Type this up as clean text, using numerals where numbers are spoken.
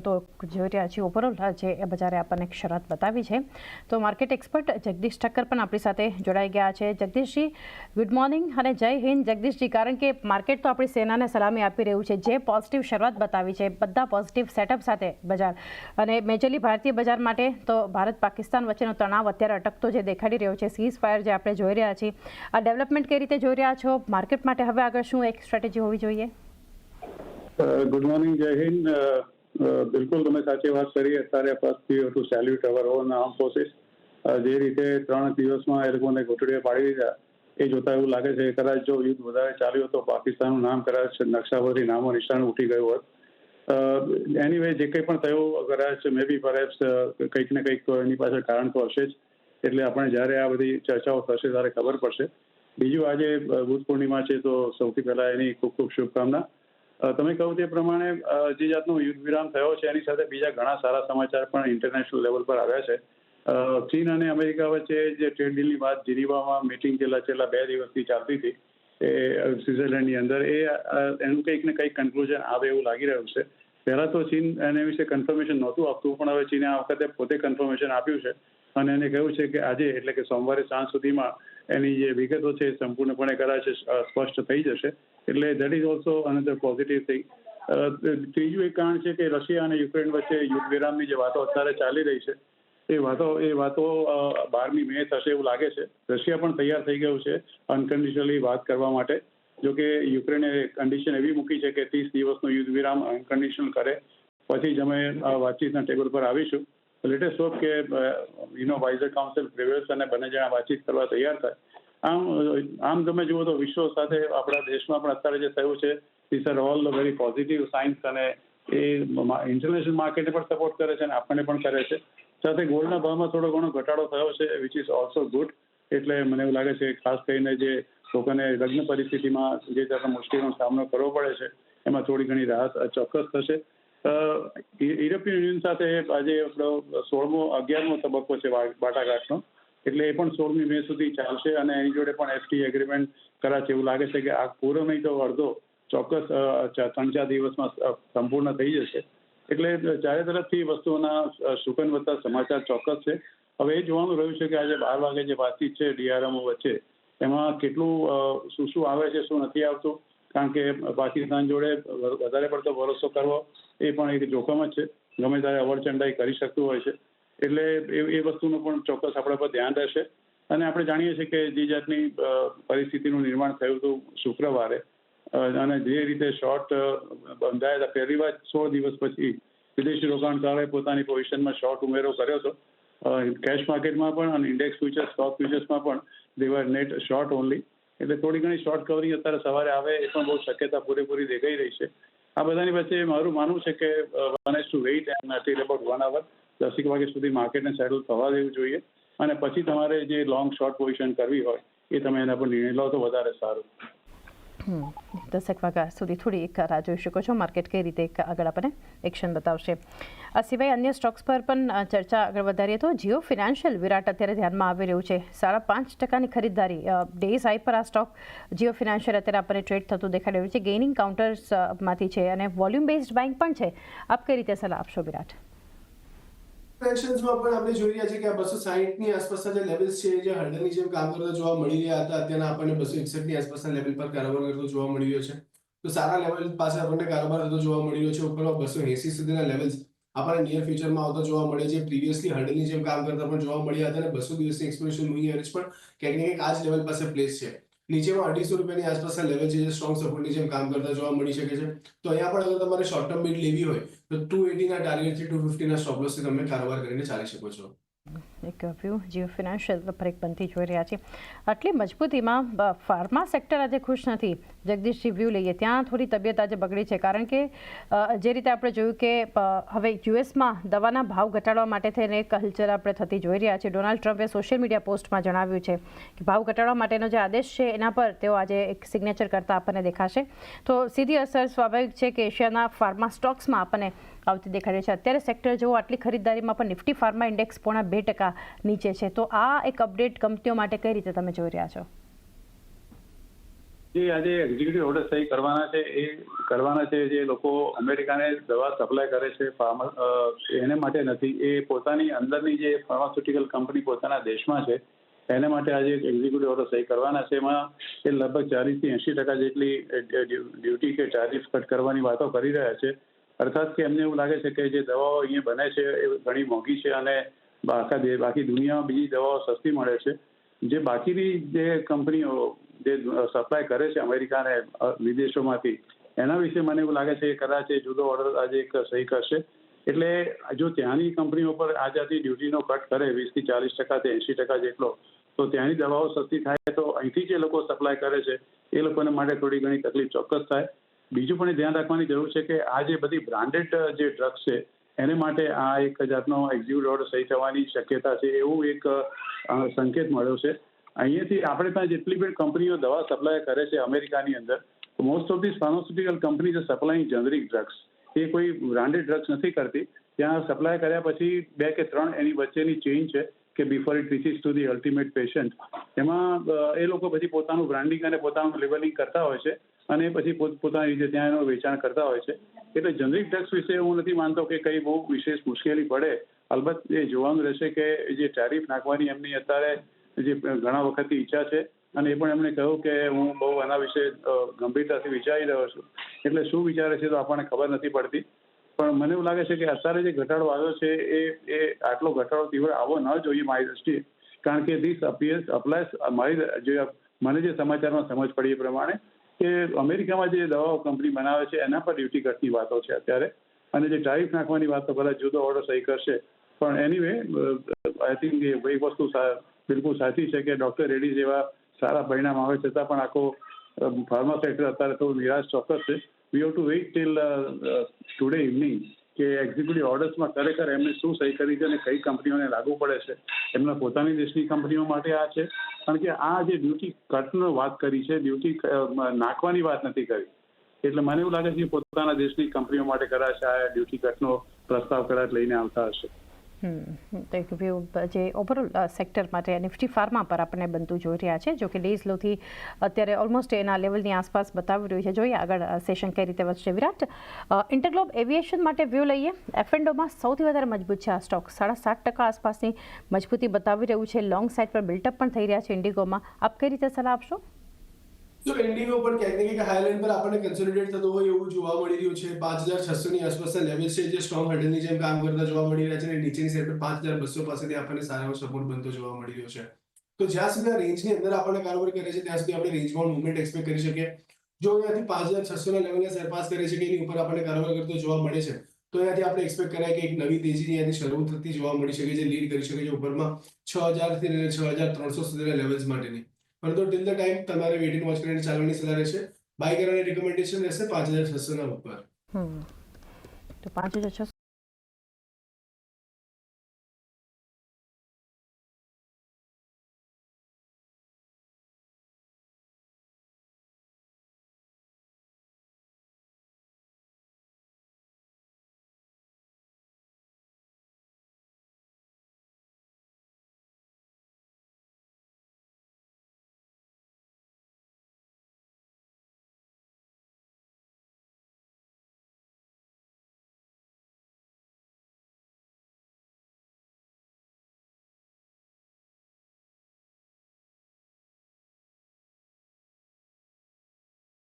તો જોઈ રહ્યા છીએ ઓવરઓલ જે બજારે આપણને એક શરત બતાવી છે. તો માર્કેટ એક્સપર્ટ જગદીશ ઠક્કર પણ આપણી સાથે જોડાઈ ગયા છે. જગદીશજી, ગુડ મોર્નિંગ અને જય હિન્દ. જગદીશજી, કારણ કે માર્કેટ તો આપણી સેનાને સલામી આપી રહ્યું છે, જે પોઝિટિવ શરૂઆત બતાવી છે, બધા પોઝિટિવ સેટઅપ સાથે બજાર, અને મેજરલી ભારતીય બજાર માટે તો ભારત પાકિસ્તાન વચ્ચેનો તણાવ અત્યારે અટકતો જે દેખાડી રહ્યો છે, સીઝ ફાયર જે આપણે જોઈ રહ્યા છીએ, આ ડેવલપમેન્ટ કઈ રીતે જોઈ રહ્યા છો? માર્કેટ માટે હવે આગળ શું એક સ્ટ્રેટેજી હોવી જોઈએ? ગુડ મોર્નિંગ, જય હિન્દ. બિલકુલ તમે સાચી વાત કરી. અત્યારે first to salute our own arm forces. જે રીતે 3 દિવસમાં એ લોકોને ઘોટડીએ પાડી દીધા, એ જોતા એવું લાગે છે કે કદાચ જો યુદ્ધ વધારે ચાલ્યું તો પાકિસ્તાનનું નામ કદાચ નકશા પરથી નામો નિશાન ઉઠી ગયું હોત. એનીવે જે કંઈ પણ થયું, કદાચ મે બી પરહેપ્સ કંઈક ને કંઈક એની પાછળ કારણ તો હશે જ. એટલે આપણે જ્યારે આ બધી ચર્ચાઓ થશે ત્યારે ખબર પડશે. બીજું, આજે બુદ્ધ પૂર્ણિમા છે, તો સૌથી પહેલા એની ખૂબ ખૂબ શુભકામના. તમે કહ્યું તે પ્રમાણે જે જાતનો યુદ્ધ વિરામ થયો છે એની સાથે બીજા ઘણા સારા સમાચાર પણ ઇન્ટરનેશનલ લેવલ પર આવ્યા છે. ચીન અને અમેરિકા વચ્ચે જે ટ્રેડ ડીલની વાત જીનીવામાં મીટિંગ છેલ્લા 2 દિવસથી ચાલતી હતી એ સ્વિટ્ઝરલેન્ડની અંદર, એનું કંઈક ને કંઈક કન્ક્લુઝન આવે એવું લાગી રહ્યું છે. પહેલાં તો ચીન એના વિશે કન્ફર્મેશન નહોતું આપતું, પણ હવે ચીને આ વખતે પોતે કન્ફર્મેશન આપ્યું છે અને એને કહ્યું છે કે આજે એટલે કે સોમવારે સાંજ સુધીમાં એની જે વિગતો છે સંપૂર્ણપણે કદાચ સ્પષ્ટ થઈ જશે. એટલે that is also another positive thing. ત્રીજું એક કારણ છે કે રશિયા અને યુક્રેન વચ્ચે યુદ્ધ વિરામની જે વાતો અત્યારે ચાલી રહી છે એ વાતો 12મી મે થશે એવું લાગે છે. રશિયા પણ તૈયાર થઈ ગયું છે અનકન્ડિશનલી વાત કરવા માટે. જોકે યુક્રેને કન્ડિશન એવી મૂકી છે કે 30 દિવસનો યુદ્ધ વિરામ અનકન્ડિશનલ કરે પછી જ અમે વાતચીતના ટેબલ પર આવીશું. લેટેસ્ટ હોપ કે વાઇઝર કાઉન્સિલ પ્રિવેલ્સ અને બંને જણા વાતચીત કરવા તૈયાર થાય. આમ તમે જુઓ તો વિશ્વ સાથે આપણા દેશમાં પણ અત્યારે જે થયું છે, this are all very positive science, અને એ ઇન્ટરનેશનલ માર્કેટને પણ સપોર્ટ કરે છે અને આપણને પણ કરે છે. સાથે ગોલ્ડના ભાવમાં થોડો ઘણો ઘટાડો થયો છે, વિચ ઇઝ ઓલ્સો ગુડ. એટલે મને એવું લાગે છે ખાસ કરીને જે લોકોને લગ્ન પરિસ્થિતિમાં જે જાતના મુશ્કેલીનો સામનો કરવો પડે છે એમાં થોડી ઘણી રાહત ચોક્કસ થશે. યુરોપિયન યુનિયન સાથે આજે આપણો 11મો તબક્કો છે વાટાઘાટનો, એટલે એ પણ 16મી મે સુધી ચાલશે અને એની જોડે પણ એફટી એગ્રીમેન્ટ કરાશે. એવું લાગે છે કે આ પૂરો નહીં તો અડધો ચોક્કસ 3-4 દિવસમાં સંપૂર્ણ થઈ જશે. એટલે ચારે તરફથી વસ્તુઓના સુકનવત્તા સમાચાર ચોક્કસ છે. હવે એ જોવાનું રહ્યું છે કે આજે 12 વાગે જે વાતચીત છે ડીઆરએમઓ વચ્ચે, એમાં કેટલું શું આવે છે, શું નથી આવતું. કારણ કે પાકિસ્તાન જોડે વધારે પડતો ભરોસો કરવો એ પણ એક જોખમ જ છે, ગમે ત્યારે અવરચંડાઈ કરી શકતું હોય છે. એટલે એ વસ્તુનું પણ ચોક્કસ આપણા પર ધ્યાન રહેશે. અને આપણે જાણીએ છીએ કે જે જાતની પરિસ્થિતિનું નિર્માણ થયું હતું શુક્રવારે, અને જે રીતે શોર્ટ બંધાયા હતા, પહેલી વાર 16 દિવસ પછી વિદેશી રોકાણકારોએ પોતાની પોઝિશનમાં શોર્ટ ઉમેરો કર્યો હતો. કેશ માર્કેટમાં પણ અને ઇન્ડેક્સ ફ્યુચર્સ, સ્ટોક ફ્યુચર્સમાં પણ દે વર નેટ શોર્ટ ઓનલી. એટલે થોડી ઘણી શોર્ટ કવરિંગ અત્યારે સવારે આવે એ પણ બહુ શક્યતા પૂરેપૂરી દેખાઈ રહી છે. આ બધાની વચ્ચે મારું માનવું છે કે one has to wait and till about 1 hour, 10 વાગ્યા સુધી માર્કેટને સેટલ થવા દેવું જોઈએ, અને પછી તમારે જે લોંગ શોર્ટ પોઝિશન કરવી હોય એ તમે એના પર નિર્ણય લો તો વધારે સારું. 10 વાગ્યા સુધી થોડી એક રાહ જોઈ શકો છો. માર્કેટ કઈ રીતે આગળ આપણને એક્શન બતાવશે. આ સિવાય અન્ય સ્ટોક્સ પર પણ ચર્ચા આગળ વધારીએ તો જીઓ ફિનાન્શિયલ વિરાટ અત્યારે ધ્યાનમાં આવી રહ્યું છે. 5.5% ખરીદદારી ડેઝ હાઈ પર આ સ્ટોક જીઓ ફિનાન્શિયલ અત્યારે આપણને ટ્રેડ થતું દેખાઈ રહ્યું છે. ગેઇનિંગ કાઉન્ટર્સમાંથી છે અને વોલ્યુમ બેઝડ બાઇંગ પણ છે. આપ કઈ રીતે સલાહ આપશો વિરાટ? ફેશન્સમાં પણ આપણે જોઈ રહ્યા છીએ કે 260ની આસપાસના જે લેવલ્સ છે, જે હર્ડલની જેમ કામ કરતા જોવા મળી રહ્યા હતા, અત્યારના આપણને 261ની આસપાસના લેવલ પર કારોબાર કરતો જોવા મળી રહ્યો છે. તો સારા લેવલ પાસે આપણને કારોબાર થતો જોવા મળી રહ્યો છે. ઉપરમાં 280 સુધીના લેવલ્સ આપણને નિયર ફ્યુચરમાં આવતો જોવા મળે છે. પ્રીવિયસલી હર્ડલની જેમ કામ કરતા પણ જોવા મળ્યા હતા અને 200 દિવસની એક્સપોનેન્શિયલ મૂવિંગ એવરેજ પણ ક્યાંક ને ક્યાંક આ જ લેવલ પાસે પ્લેસ છે. નીચેમાં 250 રૂપિયાની આસપાસના લેવલ છે, જે સ્ટ્રોંગ સપોર્ટની જેમ કામ કરતા જોવા મળી શકે છે. તો અહીંયા પણ અગર તમારે શોર્ટ ટર્મ બીટ લેવી હોય તો 280ના ટાર્ગેટથી 250ના સ્ટોપ લોસથી તમે કારોબાર કરીને ચાલી શકો છો. એક વ્યૂ જીઓ ફિનાન્શિયલ પર એક બનતી જોઈ રહ્યા છીએ. આટલી મજબૂતીમાં ફાર્મા સેક્ટર આજે ખુશ નથી. જગદીશજી, વ્યૂ લઈએ ત્યાં થોડી તબિયત આજે બગડી છે, કારણ કે જે રીતે આપણે જોયું કે હવે યુએસમાં દવાના ભાવ ઘટાડવા માટે થઈને એક હલચલ આપણે થતી જોઈ રહ્યા છીએ. ડોનાલ્ડ ટ્રમ્પે સોશિયલ મીડિયા પોસ્ટમાં જણાવ્યું છે કે ભાવ ઘટાડવા માટેનો જે આદેશ છે એના પર તેઓ આજે એક સિગ્નેચર કરતા આપણને દેખાશે. તો સીધી અસર સ્વાભાવિક છે કે એશિયાના ફાર્મા સ્ટોક્સમાં આપણને આવતી દેખાડી છે. અત્યારે સેક્ટર જો આટલી ખરીદદારીમાં પણ નિફ્ટી ફાર્મા ઇન્ડેક્સ 0.2% નીચે છે. તો આ એક અપડેટ કંપનીઓ માટે કઈ રીતે તમે જોઈ રહ્યા છો? જે આજે એક્ઝિક્યુટિવ ઓર્ડર સહી કરવાના છે એ કરવાના છે જે લોકો અમેરિકાને દવા સપ્લાય કરે છે એને માટે નથી, એ પોતાની અંદરની જે ફાર્માસ્યુટિકલ કંપની પોતાના દેશમાં છે એને માટે આજે એક્ઝિક્યુટિવ ઓર્ડર સહી કરવાના છે. એમાં એ લગભગ 40 થી 80% જેટલી ડ્યુટી કે ટારિફ કટ કરવાની વાતો કરી રહ્યા છે. અર્થાત કે એમને એવું લાગે છે કે જે દવાઓ અહીંયા બને છે એ ઘણી મોંઘી છે અને બાકી દુનિયામાં બીજી દવાઓ સસ્તી મળે છે. જે બાકીની જે કંપનીઓ જે સપ્લાય કરે છે અમેરિકાને વિદેશોમાંથી, એના વિશે મને એવું લાગે છે કે કદાચ એ જુદો ઓર્ડર આજે એક સહી કરશે. એટલે જો ત્યાંની કંપનીઓ પર આ જાતની ડ્યુટીનો કટ કરે 20 થી 40% થી 80% જેટલો, તો ત્યાંની દવાઓ સસ્તી થાય તો અહીંથી જે લોકો સપ્લાય કરે છે એ લોકોને માટે થોડી ઘણી તકલીફ ચોક્કસ થાય. બીજું પણ ધ્યાન રાખવાની જરૂર છે કે આ જે બધી બ્રાન્ડેડ જે ડ્રગ્સ છે એને માટે આ એક જાતનો એક્ઝિક્યુટિવ ઓર્ડર સહી થવાની શક્યતા છે એવું એક સંકેત મળ્યો છે. અહીંયાથી આપણે ત્યાં જેટલી પણ કંપનીઓ દવા સપ્લાય કરે છે અમેરિકાની અંદર, most of this pharmaceutical company જે સપ્લાયિંગ જેનરિક ડ્રગ્સ, એ કોઈ બ્રાન્ડેડ ડ્રગ્સ નથી કરતી. ત્યાં સપ્લાય કર્યા પછી 2 કે 3 એની વચ્ચેની ચેઇન છે કે before it reaches to the ultimate patient, એમાં એ લોકો પછી પોતાનું બ્રાન્ડિંગ અને પોતાનું લેબલિંગ કરતા હોય છે અને પછી પોતાની રીતે ત્યાં એનું વેચાણ કરતા હોય છે. એટલે જનરિક ડ્રગ્સ વિશે હું નથી માનતો કે કંઈ બહુ વિશેષ મુશ્કેલી પડે. અલબત્ત એ જોવાનું રહેશે કે જે ટેરિફ નાખવાની એમની અત્યારે જે ઘણા વખતની ઈચ્છા છે અને એ પણ એમણે કહ્યું કે હું બહુ આના વિશે ગંભીરતાથી વિચારી રહ્યો છું. એટલે શું વિચારે છે તો આપણને ખબર નથી પડતી, પણ મને એવું લાગે છે કે અત્યારે જે ઘટાડો આવ્યો છે એ આટલો ઘટાડો તીવ્ર આવવો ન જોઈએ મારી દ્રષ્ટિએ, કારણ કે ધીસ અપિયર્સ મને જે સમાચારમાં સમજ પડી એ પ્રમાણે કે અમેરિકામાં જે દવાઓ કંપની બનાવે છે એના પર ડ્યુટી કટની વાતો છે અત્યારે, અને જે ટારિફ નાખવાની વાતો કદાચ જુદો ઓર્ડર સહી કરશે. પણ એનીવે આઈ થિંક એ વસ્તુ બિલકુલ સાચી છે કે ડૉક્ટર રેડ્ડી જેવા સારા પરિણામ આવે છતાં પણ આખો ફાર્મા સેક્ટર અત્યારે થોડું નિરાશ ચોક્કસ છે. We have to wait till today evening કે એક્ઝિક્યુટિવ ઓર્ડર્સમાં ખરેખર એમને શું સહી કરી છે અને કઈ કંપનીઓને લાગુ પડે છે. એમના પોતાની દેશની કંપનીઓ માટે આ છે, કારણ કે આ જે ડ્યુટી કટનો વાત કરી છે, ડ્યુટી નાખવાની વાત નથી કરી. એટલે મને એવું લાગે છે કે પોતાના દેશની કંપનીઓ માટે કદાચ આ ડ્યુટી કટનો પ્રસ્તાવ કદાચ લઈને આવતા હશે. તો એક વ્યૂ જે ઓવરઓલ સેક્ટર માટે નિફ્ટી ફાર્મા પર આપણને બનતું જોઈ રહ્યા છે, જો કે ડેઝ લોથી અત્યારે ઓલમોસ્ટ એના લેવલની આસપાસ બતાવી રહ્યું છે. જોઈએ આગળ સેશન કઈ રીતે વધશે. વિરાટ, ઇન્ટરગ્લોબ એવિએશન માટે વ્યૂ લઈએ. એફએન્ડોમાં સૌથી વધારે મજબૂત છે આ સ્ટોક, 7.5% આસપાસની મજબૂતી બતાવી રહ્યું છે. લોંગ સાઇડ પર બિલ્ટઅપ પણ થઈ રહ્યા છે ઇન્ડિગોમાં. આપ કઈ રીતે સલાહ આપશો? તો ઇન્ડિગો પણ ક્યાંક ને ક્યાંક હાઈ લાઇન પર આપણને કન્સોલિડેટ થતો હોય એવું જોવા મળી રહ્યું છે. 5600 ની આસપાસના લેવલ છે જે સ્ટ્રોંગ હર્ડલની જેમ કામ કરતા જોવા મળી રહ્યા છે અને નીચેની સાઈડ પર 5200 પાસેથી આપણને સારો સપોર્ટ બનતો જોવા મળી રહ્યો છે. તો જ્યાં સુધી આ રેન્જની અંદર આપણને કારોબાર કરે છે ત્યાં સુધી આપણે રેન્જમાં મૂવમેન્ટ એક્સપેક્ટ કરી શકીએ. જો અહીંયાથી 5600 ના લેવલને સરપાસ કરે છે કે એની ઉપર આપણને કારોબાર કરતો જોવા મળે છે, તો અહીંયાથી આપણે એક્સપેક્ટ કરાય કે એક નવી તેજીની અહીંયાથી શરૂ થતી જોવા મળી શકે છે, લીડ કરી શકે છે ઉપરમાં 6000 થી લઈને 6300 સુધીના લેવલ્સ માટેની. પરંતુ ટિલ ધ ટાઈમ તમારે વેઇટ એન્ડ વોચ કરીને ચાલવાની સલાહ રહેશે. બાય કરવાની રિકમેન્ડેશન રહેશે 5600 ના ઉપર. તો 5600